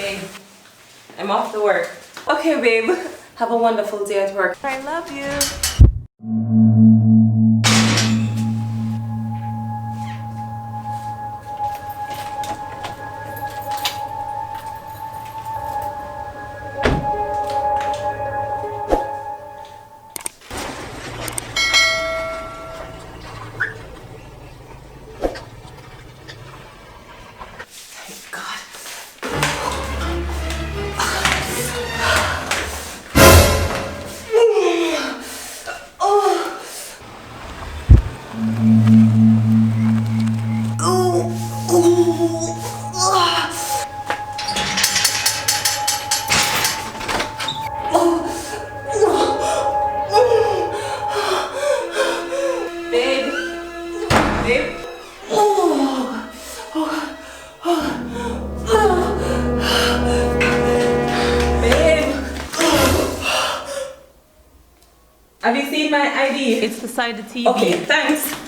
Okay, I'm off to work. Okay, babe. Have a wonderful day at work. I love you. Thank God. Babe. Babe. Babe. Have you seen my ID? It's beside the TV. Okay, thanks.